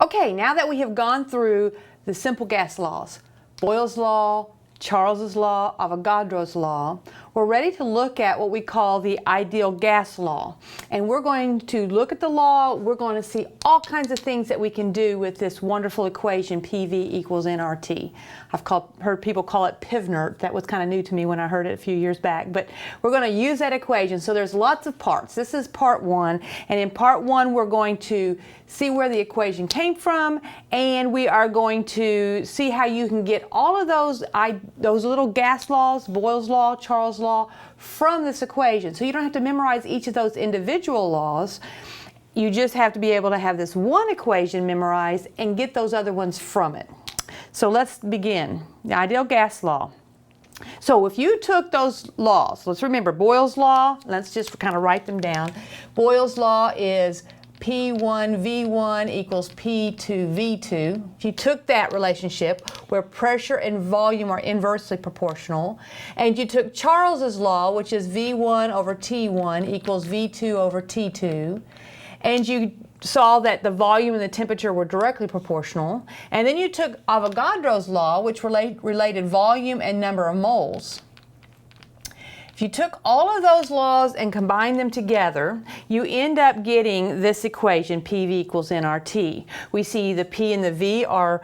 Okay, now that we have gone through the simple gas laws, Boyle's law, Charles's law, Avogadro's law, we're ready to look at what we call the ideal gas law. And we're going to look at the law. We're going to see all kinds of things that we can do with this wonderful equation, PV equals nRT. I've heard people call it PIVNERT. That was kind of new to me when I heard it a few years back. But we're going to use that equation. So there's lots of parts. This is part one. And in part one, we're going to see where the equation came from. And we are going to see how you can get all of those little gas laws, Boyle's law, Charles' law, from this equation. So you don't have to memorize each of those individual laws. You just have to be able to have this one equation memorized and get those other ones from it. So let's begin. The ideal gas law. So if you took those laws, let's remember Boyle's law, let's just kind of write them down. Boyle's law is P1V1 equals P2V2. If you took that relationship where pressure and volume are inversely proportional, and you took Charles's law, which is V1 over T1 equals V2 over T2, and you saw that the volume and the temperature were directly proportional, and then you took Avogadro's law, which related volume and number of moles. If you took all of those laws and combined them together, you end up getting this equation, PV equals nRT. We see the P and the V are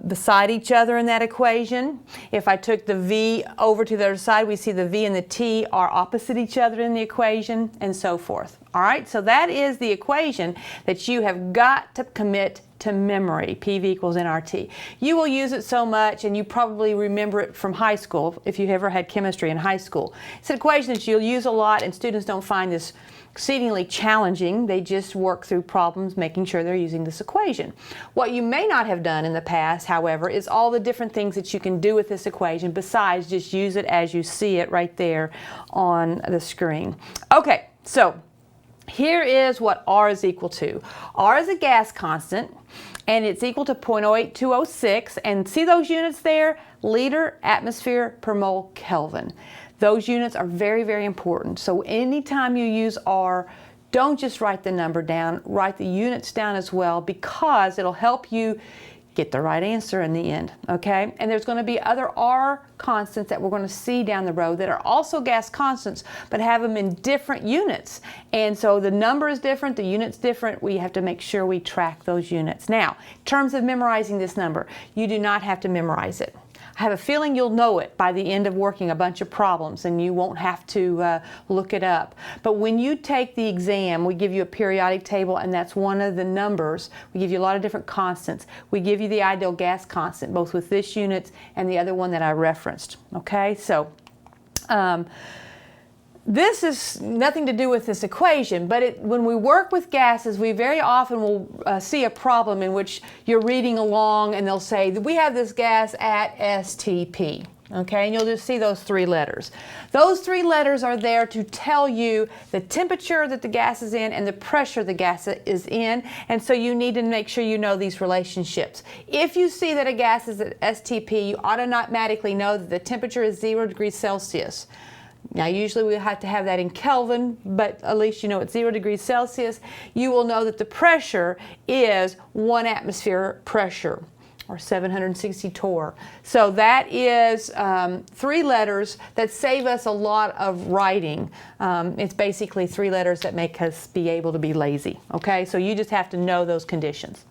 beside each other in that equation. If I took the V over to the other side, we see the V and the T are opposite each other in the equation, and so forth. All right, so that is the equation that you have got to commit to memory, PV equals nRT. You will use it so much, and you probably remember it from high school, if you ever had chemistry in high school. It's an equation that you'll use a lot, and students don't find this exceedingly challenging. They just work through problems making sure they're using this equation. What you may not have done in the past, however, is all the different things that you can do with this equation besides just use it as you see it right there on the screen. Okay, so here is what R is equal to. R is a gas constant, and it's equal to 0.08206. And see those units there? Liter, atmosphere, per mole, Kelvin. Those units are very, very important. So anytime you use R, don't just write the number down, write the units down as well, because it'll help you get the right answer in the end, okay? And there's going to be other R constants that we're going to see down the road that are also gas constants, but have them in different units. And so the number is different, the unit's different. We have to make sure we track those units. Now, in terms of memorizing this number, you do not have to memorize it. I have a feeling you'll know it by the end of working a bunch of problems, and you won't have to look it up. But when you take the exam, we give you a periodic table, and that's one of the numbers. We give you a lot of different constants. We give you the ideal gas constant, both with this unit and the other one that I referenced. Okay, so this is nothing to do with this equation, but when we work with gases, we very often will see a problem in which you're reading along and they'll say, we have this gas at STP. Okay, and you'll just see those three letters. Those three letters are there to tell you the temperature that the gas is in and the pressure the gas is in, and so you need to make sure you know these relationships. If you see that a gas is at STP, you automatically know that the temperature is 0 degrees Celsius. Now, usually we have to have that in Kelvin, but at least you know it's 0 degrees Celsius. You will know that the pressure is 1 atmosphere pressure, or 760 torr. So that is three letters that save us a lot of writing. It's basically three letters that make us be able to be lazy. Okay, so you just have to know those conditions.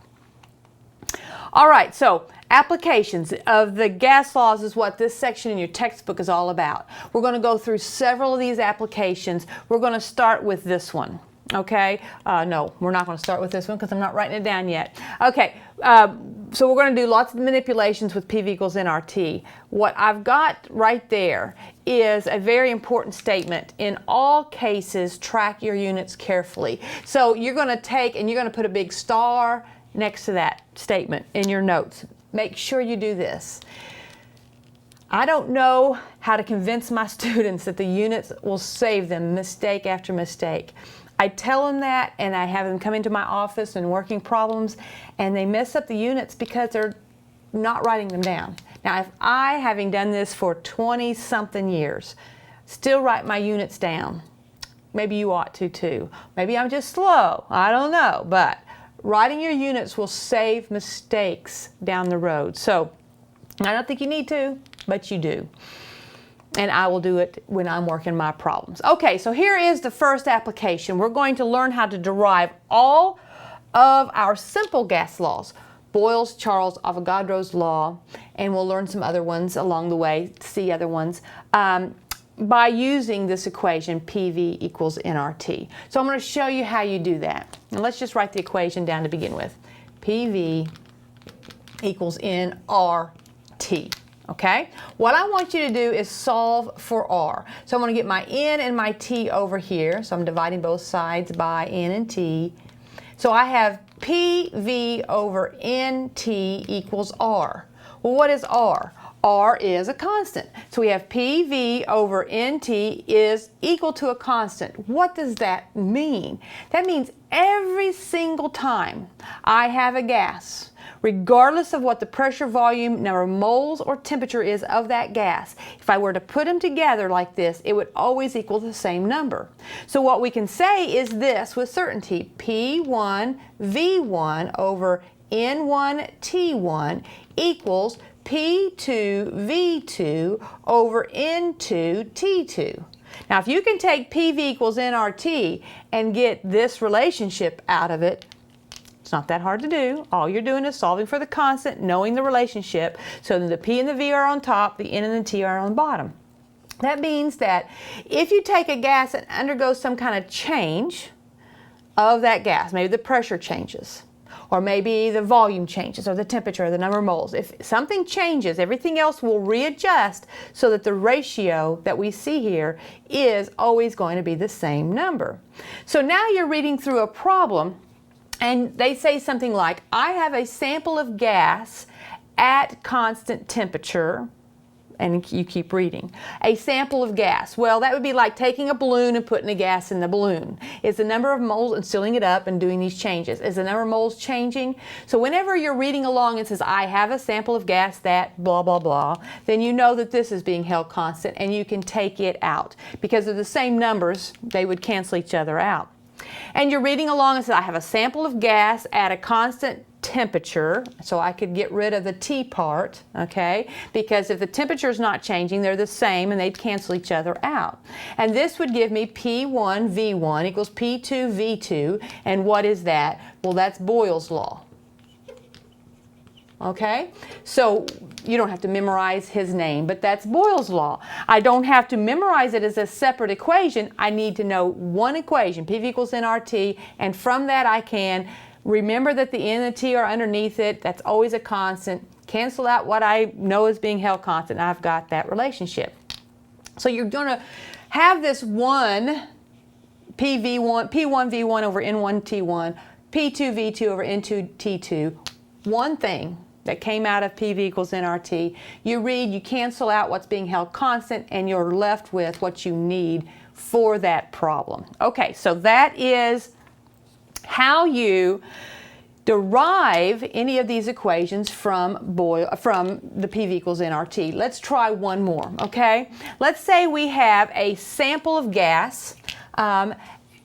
All right, so applications of the gas laws is what this section in your textbook is all about. We're going to go through several of these applications. We're going to start with this one. Okay, no, we're not going to start with this one because I'm not writing it down yet. Okay, so we're going to do lots of manipulations with PV equals nRT. What I've got right there is a very important statement. In all cases, track your units carefully. So you're going to take and you're going to put a big star next to that statement in your notes. Make sure you do this. I don't know how to convince my students that the units will save them mistake after mistake. I tell them that, and I have them come into my office and working problems, and they mess up the units because they're not writing them down. Now, if I, having done this for 20-something years, still write my units down, maybe you ought to too. Maybe I'm just slow, I don't know, but writing your units will save mistakes down the road. So I don't think you need to, but you do. And I will do it when I'm working my problems. Okay, so here is the first application. We're going to learn how to derive all of our simple gas laws. Boyle's, Charles, Avogadro's law, and we'll learn some other ones along the way, see other ones, by using this equation, PV equals nRT. So I'm going to show you how you do that. And let's just write the equation down to begin with. PV equals nRT. Okay? What I want you to do is solve for R. So I'm going to get my N and my T over here. So I'm dividing both sides by N and T. So I have PV over NT equals R. Well, what is R? R is a constant. So we have PV over NT is equal to a constant. What does that mean? That means every single time I have a gas, regardless of what the pressure, volume, number of moles, or temperature is of that gas, if I were to put them together like this, it would always equal the same number. So what we can say is this with certainty: P1 V1 over N1 T1 equals P2 V2 over N2 T2. Now if you can take PV equals nRT and get this relationship out of it, it's not that hard to do. All you're doing is solving for the constant, knowing the relationship, so that the P and the V are on top, the N and the T are on the bottom. That means that if you take a gas and undergoes some kind of change of that gas, maybe the pressure changes, or maybe the volume changes, or the temperature, or the number of moles. If something changes, everything else will readjust so that the ratio that we see here is always going to be the same number. So now you're reading through a problem, and they say something like, I have a sample of gas at constant temperature, and you keep reading. A sample of gas. Well, that would be like taking a balloon and putting the gas in the balloon. Is the number of moles and sealing it up and doing these changes? Is the number of moles changing? So whenever you're reading along and says, I have a sample of gas that blah, blah, blah, then you know that this is being held constant and you can take it out. Because of the same numbers, they would cancel each other out. And you're reading along and says, I have a sample of gas at a constant temperature, so I could get rid of the T part, okay? Because if the temperature is not changing, they're the same and they'd cancel each other out. And this would give me P1 V1 equals P2 V2. And what is that? Well, that's Boyle's law. Okay? So you don't have to memorize his name, but that's Boyle's law. I don't have to memorize it as a separate equation. I need to know one equation, PV equals nRT, and from that I can remember that the N and the T are underneath it. That's always a constant. Cancel out what I know is being held constant, and I've got that relationship. So you're going to have this one P1 V1 over N1 T1, P2 V2 over N2 T2, one thing that came out of PV equals nRT. You read, you cancel out what's being held constant, and you're left with what you need for that problem. Okay, so that is how you derive any of these equations from the PV equals nRT. Let's try one more, okay? Let's say we have a sample of gas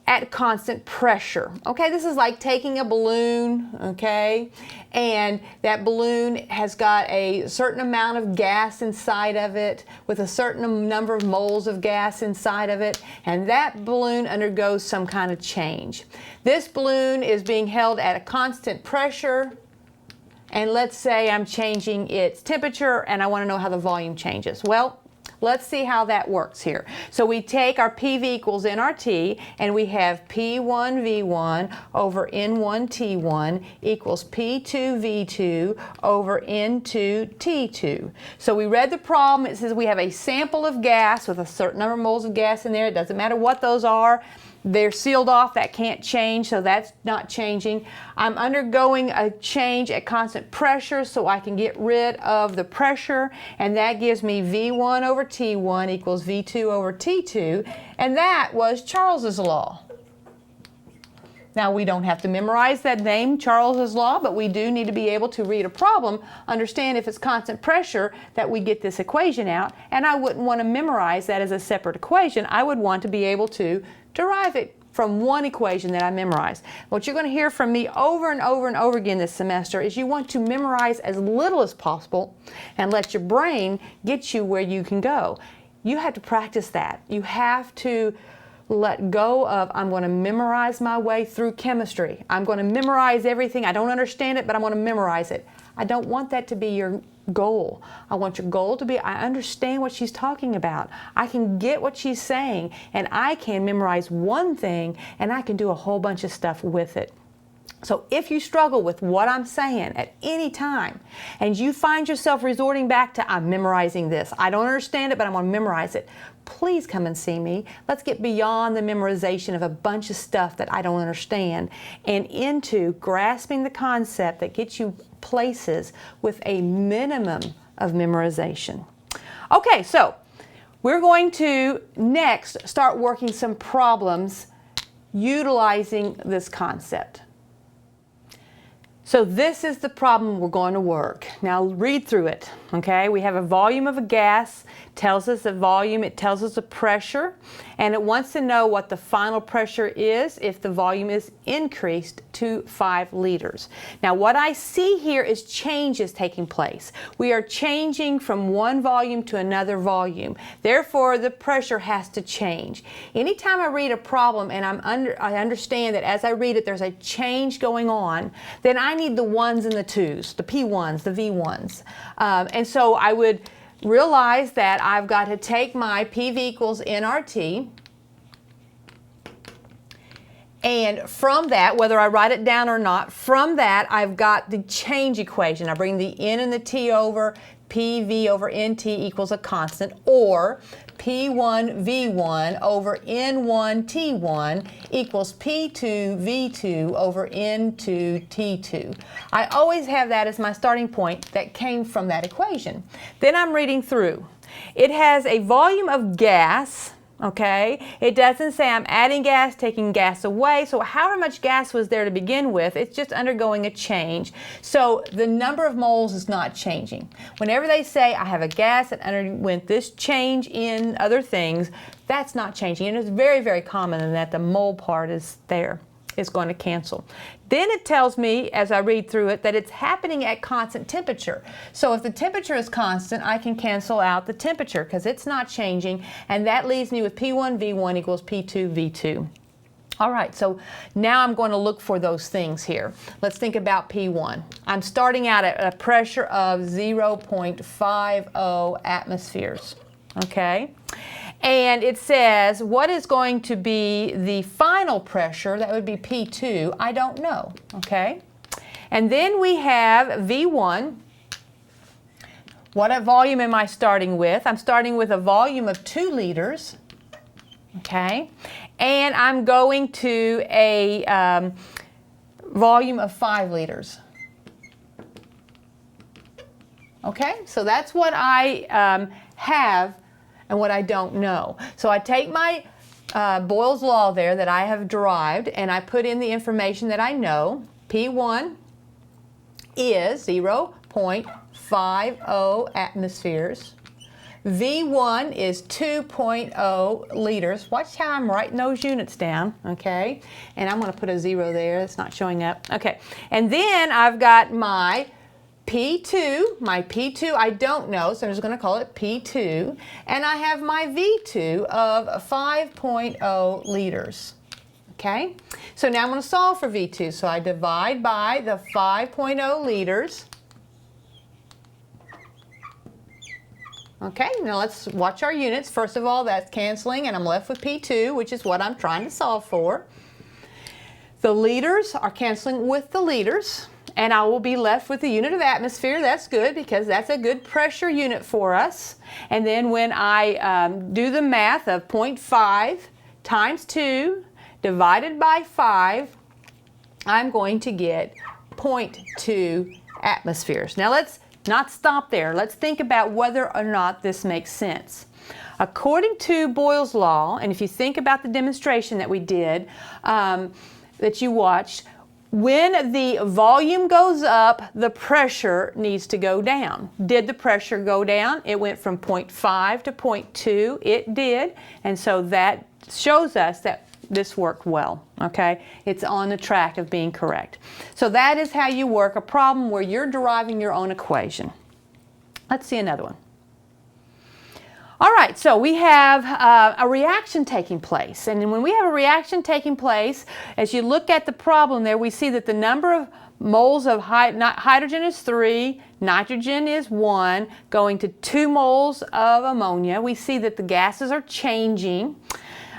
at constant pressure. Okay, this is like taking a balloon, okay, and that balloon has got a certain amount of gas inside of it with a certain number of moles of gas inside of it, and that balloon undergoes some kind of change. This balloon is being held at a constant pressure, and let's say I'm changing its temperature and I want to know how the volume changes. Well, let's see how that works here. So we take our PV equals nRT, and we have P1 V1 over N1 T1 equals P2 V2 over N2 T2. So we read the problem. It says we have a sample of gas with a certain number of moles of gas in there. It doesn't matter what those are. They're sealed off. That can't change, so that's not changing. I'm undergoing a change at constant pressure, so I can get rid of the pressure, and that gives me V1 over T1 equals V2 over T2, and that was Charles's law. Now, we don't have to memorize that name, Charles's law, but we do need to be able to read a problem, understand if it's constant pressure that we get this equation out, and I wouldn't want to memorize that as a separate equation. I would want to be able to derive it from one equation that I memorized. What you're going to hear from me over and over and over again this semester is you want to memorize as little as possible and let your brain get you where you can go. You have to practice that. You have to let go of, I'm going to memorize my way through chemistry. I'm going to memorize everything. I don't understand it, but I'm going to memorize it. I don't want that to be your goal. I want your goal to be, I understand what she's talking about. I can get what she's saying, and I can memorize one thing, and I can do a whole bunch of stuff with it. So if you struggle with what I'm saying at any time, and you find yourself resorting back to, I'm memorizing this, I don't understand it, but I'm going to memorize it, please come and see me. Let's get beyond the memorization of a bunch of stuff that I don't understand and into grasping the concept that gets you places with a minimum of memorization. Okay, so we're going to next start working some problems utilizing this concept. So this is the problem we're going to work. Now read through it, okay? We have a volume of a gas, tells us the volume, it tells us the pressure, and it wants to know what the final pressure is if the volume is increased to 5 liters. Now what I see here is changes taking place. We are changing from one volume to another volume. Therefore, the pressure has to change. Anytime I read a problem and I understand that as I read it there's a change going on, then I need the ones and the twos, the P1s, the V1s. And so I would realize that I've got to take my PV equals nRT, and from that, whether I write it down or not, from that I've got the change equation. I bring the N and the T over, PV over NT equals a constant, or P1 V1 over N1 T1 equals P2 V2 over N2 T2. I always have that as my starting point that came from that equation. Then I'm reading through. It has a volume of gas. Okay, it doesn't say I'm adding gas, taking gas away, so however much gas was there to begin with, it's just undergoing a change. So the number of moles is not changing. Whenever they say I have a gas that underwent this change in other things, that's not changing. And it's very, very common in that the mole part is there. It's going to cancel. Then it tells me, as I read through it, that it's happening at constant temperature. So if the temperature is constant, I can cancel out the temperature because it's not changing, and that leaves me with P1 V1 equals P2 V2. All right, so now I'm going to look for those things here. Let's think about P1. I'm starting out at a pressure of 0.50 atmospheres. Okay? And it says, what is going to be the final pressure? That would be P2. I don't know, okay? And then we have V1. What volume am I starting with? I'm starting with a volume of 2 liters, okay? And I'm going to a volume of 5 liters. Okay, so that's what I have and what I don't know. So I take my Boyle's law there that I have derived, and I put in the information that I know. P1 is 0.50 atmospheres. V1 is 2.0 liters. Watch how I'm writing those units down, okay? And I'm going to put a 0 there. It's not showing up. Okay, and then I've got my P2, I don't know, so I'm just going to call it P2, and I have my V2 of 5.0 liters, okay? So now I'm going to solve for V2, so I divide by the 5.0 liters. Okay, now let's watch our units. First of all, that's canceling, and I'm left with P2, which is what I'm trying to solve for. The liters are canceling with the liters, and I will be left with the unit of atmosphere. That's good because that's a good pressure unit for us. And then when I do the math of 0.5 times 2 divided by 5, I'm going to get 0.2 atmospheres. Now let's not stop there. Let's think about whether or not this makes sense. According to Boyle's law, and if you think about the demonstration that we did, that you watched, when the volume goes up, the pressure needs to go down. Did the pressure go down? It went from 0.5 to 0.2. It did. And so that shows us that this worked well, okay? It's on the track of being correct. So that is how you work a problem where you're deriving your own equation. Let's see another one. All right, so we have a reaction taking place. And when we have a reaction taking place, as you look at the problem there, we see that the number of moles of hydrogen is 3, nitrogen is 1, going to 2 moles of ammonia. We see that the gases are changing.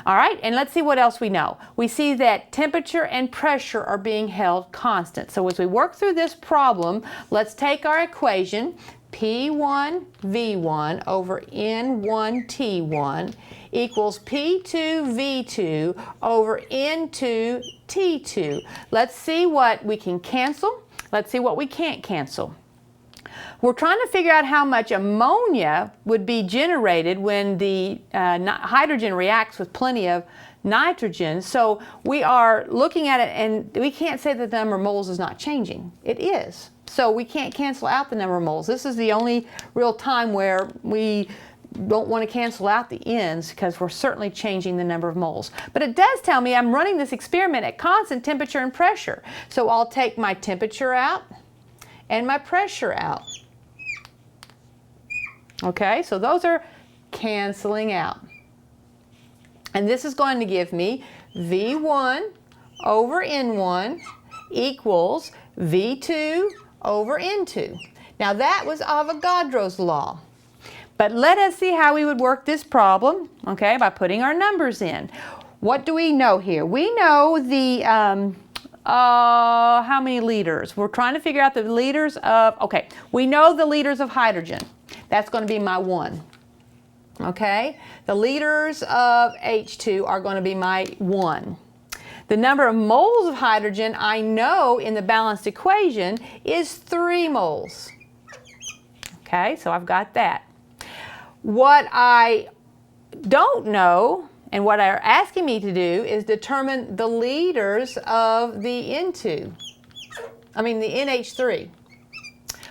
All right, and let's see what else we know. We see that temperature and pressure are being held constant. So as we work through this problem, let's take our equation, P1V1 over N1T1 equals P2V2 over N2T2. Let's see what we can cancel. Let's see what we can't cancel. We're trying to figure out how much ammonia would be generated when the hydrogen reacts with plenty of nitrogen. So we are looking at it, and we can't say that the number of moles is not changing. It is. So we can't cancel out the number of moles. This is the only real time where we don't want to cancel out the ends, because we're certainly changing the number of moles. But it does tell me I'm running this experiment at constant temperature and pressure. So I'll take my temperature out and my pressure out. Okay, so those are canceling out. And this is going to give me V1 over N1 equals V2 over N2. Now that was Avogadro's law. But let us see how we would work this problem, okay, by putting our numbers in. What do we know here? We know the, how many liters? We're trying to figure out the liters of, okay, we know the liters of hydrogen. That's going to be my 1. Okay? The liters of H2 are going to be my 1. The number of moles of hydrogen I know in the balanced equation is 3 moles. Okay, so I've got that. What I don't know, and what they're asking me to do, is determine the liters of the N2. I mean the NH3.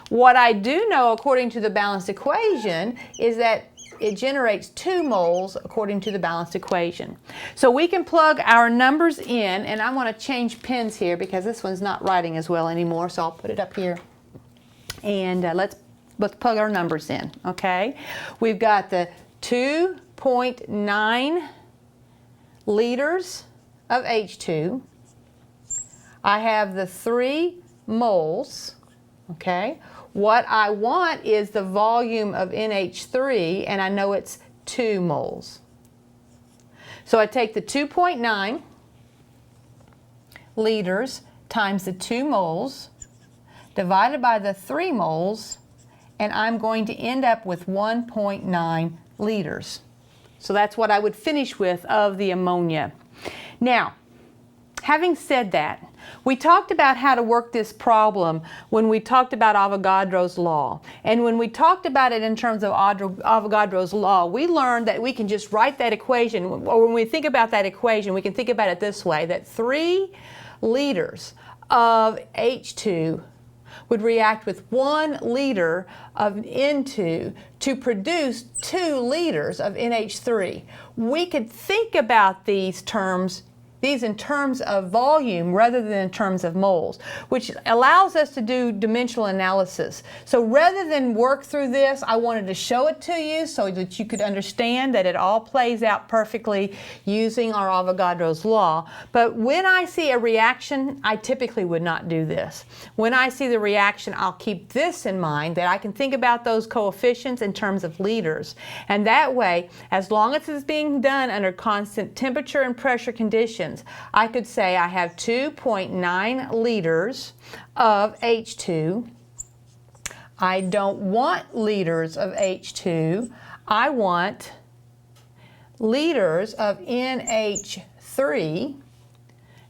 What I do know according to the balanced equation is that it generates 2 moles according to the balanced equation. So we can plug our numbers in, and I want to change pens here because this one's not writing as well anymore, so I'll put it up here. And let's plug our numbers in, okay? We've got the 2.9 liters of H2. I have the 3 moles, okay? What I want is the volume of NH3, and I know it's 2 moles. So I take the 2.9 liters times the 2 moles divided by the 3 moles, and I'm going to end up with 1.9 liters. So that's what I would finish with of the ammonia. Now, having said that, we talked about how to work this problem when we talked about Avogadro's law. And when we talked about it in terms of Avogadro's law, we learned that we can just write that equation, or when we think about that equation, we can think about it this way, that 3 liters of H2 would react with 1 liter of N2 to produce 2 liters of NH3. We could think about these in terms of volume rather than in terms of moles, which allows us to do dimensional analysis. So rather than work through this, I wanted to show it to you so that you could understand that it all plays out perfectly using our Avogadro's law. But when I see a reaction, I typically would not do this. When I see the reaction, I'll keep this in mind, that I can think about those coefficients in terms of liters. And that way, as long as it's being done under constant temperature and pressure conditions, I could say I have 2.9 liters of H2. I don't want liters of H2. I want liters of NH3.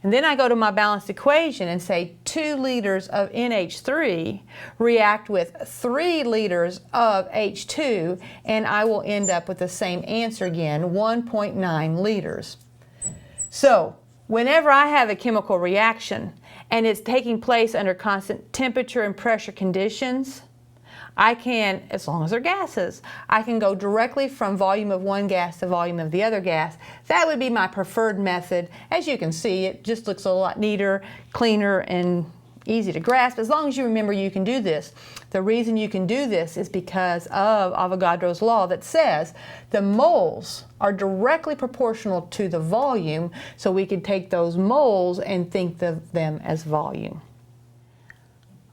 And then I go to my balanced equation and say 2 liters of NH3 react with 3 liters of H2, and I will end up with the same answer again, 1.9 liters. So whenever I have a chemical reaction and it's taking place under constant temperature and pressure conditions, I can, as long as they're gases, I can go directly from volume of one gas to volume of the other gas. That would be my preferred method. As you can see, it just looks a lot neater, cleaner, and easy to grasp, as long as you remember you can do this. The reason you can do this is because of Avogadro's law that says the moles are directly proportional to the volume, so we can take those moles and think of them as volume.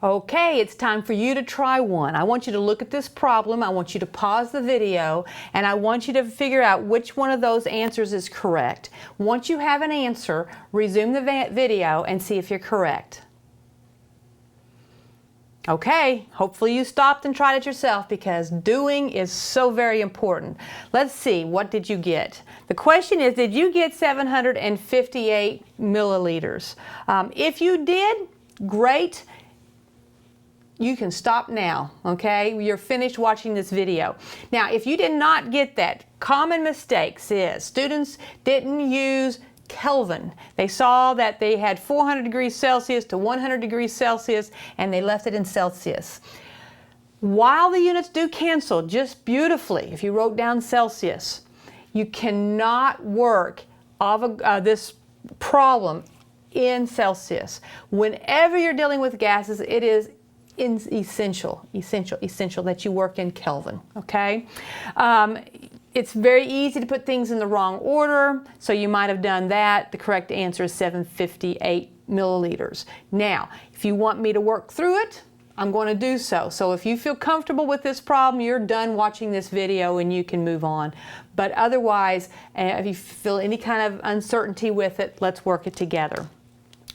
Okay, it's time for you to try one. I want you to look at this problem, I want you to pause the video, and I want you to figure out which one of those answers is correct. Once you have an answer, resume the video and see if you're correct. Okay, hopefully you stopped and tried it yourself, because doing is so very important. Let's see, what did you get? The question is, did you get 758 milliliters? If you did, great. You can stop now, okay? You're finished watching this video. Now, if you did not get that, common mistakes is students didn't use Kelvin. They saw that they had 400 degrees Celsius to 100 degrees Celsius, and they left it in Celsius. While the units do cancel just beautifully, if you wrote down Celsius, you cannot work this problem in Celsius. Whenever you're dealing with gases, it is essential that you work in Kelvin, okay? It's very easy to put things in the wrong order, so you might have done that. The correct answer is 758 milliliters. Now, if you want me to work through it, I'm going to do so. So if you feel comfortable with this problem, you're done watching this video and you can move on. But otherwise, if you feel any kind of uncertainty with it, let's work it together.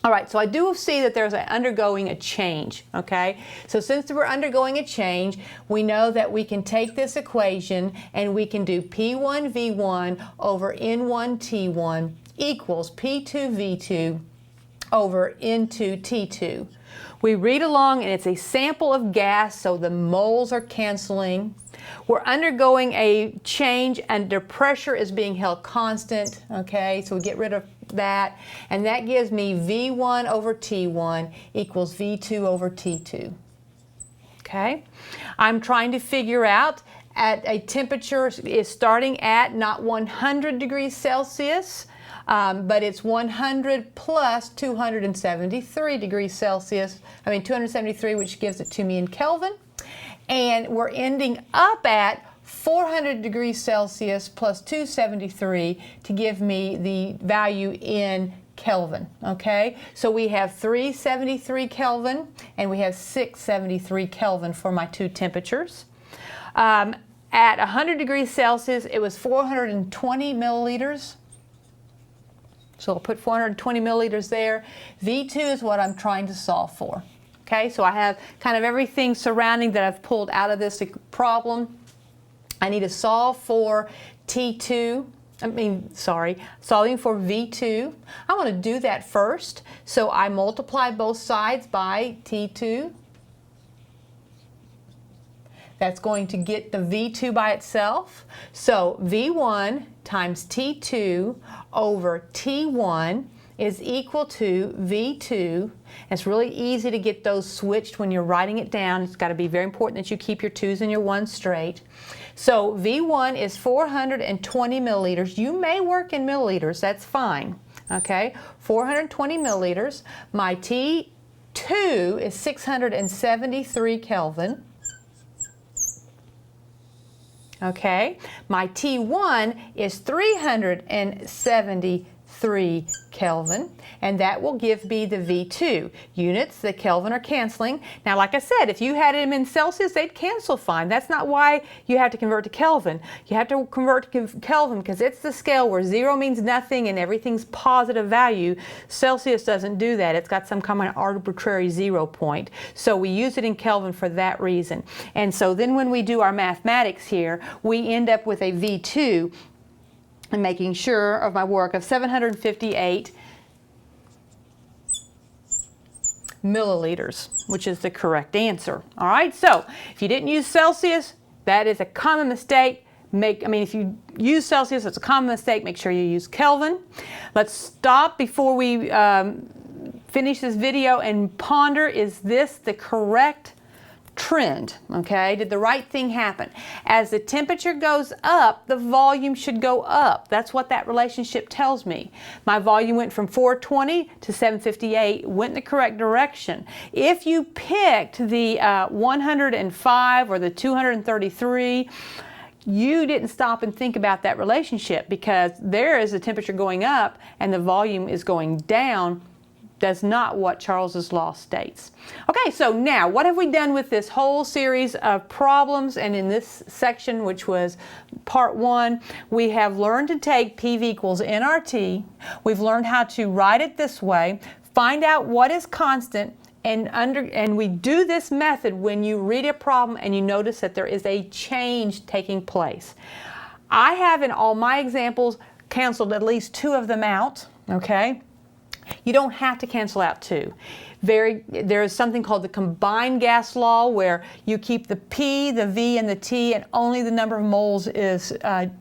All right, so I do see that there's undergoing a change, okay? So since we're undergoing a change, we know that we can take this equation and we can do P1V1 over N1T1 equals P2V2 over N2T2. We read along, and it's a sample of gas, so the moles are canceling. We're undergoing a change and the pressure is being held constant, okay? So we get rid of that, and that gives me V1 over T1 equals V2 over T2, okay? I'm trying to figure out at a temperature is starting at not 100 degrees Celsius, but it's 100 plus 273 degrees Celsius, 273, which gives it to me in Kelvin. And we're ending up at 400 degrees Celsius plus 273 to give me the value in Kelvin, okay? So we have 373 Kelvin and we have 673 Kelvin for my two temperatures. At 100 degrees Celsius, it was 420 milliliters. So I'll put 420 milliliters there. V2 is what I'm trying to solve for. Okay, so I have kind of everything surrounding that I've pulled out of this problem. I need to solve for solving for V2. I want to do that first. So I multiply both sides by T2. That's going to get the V2 by itself. So V1 times T2 over T1 is equal to V2. It's really easy to get those switched when you're writing it down. It's got to be very important that you keep your 2's and your 1's straight. So V1 is 420 milliliters. You may work in milliliters, that's fine. Okay, 420 milliliters. My T2 is 673 Kelvin. Okay, my T1 is 373 Kelvin, and that will give me the V2. Units, the Kelvin are canceling. Now, like I said, if you had them in Celsius, they'd cancel fine. That's not why you have to convert to Kelvin. You have to convert to Kelvin because it's the scale where 0 means nothing and everything's positive value. Celsius doesn't do that. It's got some kind of arbitrary 0 point. So we use it in Kelvin for that reason. And so then when we do our mathematics here, we end up with a V2, and making sure of my work, of 758 milliliters, which is the correct answer. All right, so if you didn't use Celsius, that is a common mistake. If you use Celsius, it's a common mistake. Make sure you use Kelvin. Let's stop before we finish this video and ponder, is this the correct trend, okay? Did the right thing happen? As the temperature goes up, the volume should go up. That's what that relationship tells me. My volume went from 420 to 758, went in the correct direction. If you picked the 105 or the 233, you didn't stop and think about that relationship, because there is the temperature going up and the volume is going down. That's not what Charles's law states. Okay, so now what have we done with this whole series of problems? And in this section, which was part 1, we have learned to take PV equals nRT. We've learned how to write it this way, find out what is constant, and we do this method when you read a problem and you notice that there is a change taking place. I have in all my examples canceled at least 2 of them out, okay? You don't have to cancel out 2. There is something called the combined gas law, where you keep the P, the V, and the T, and only the number of moles is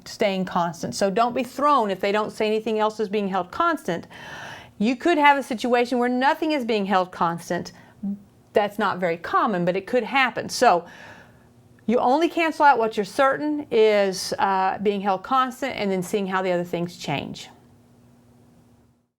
staying constant. So don't be thrown if they don't say anything else is being held constant. You could have a situation where nothing is being held constant. That's not very common, but it could happen. So you only cancel out what you're certain is being held constant, and then seeing how the other things change.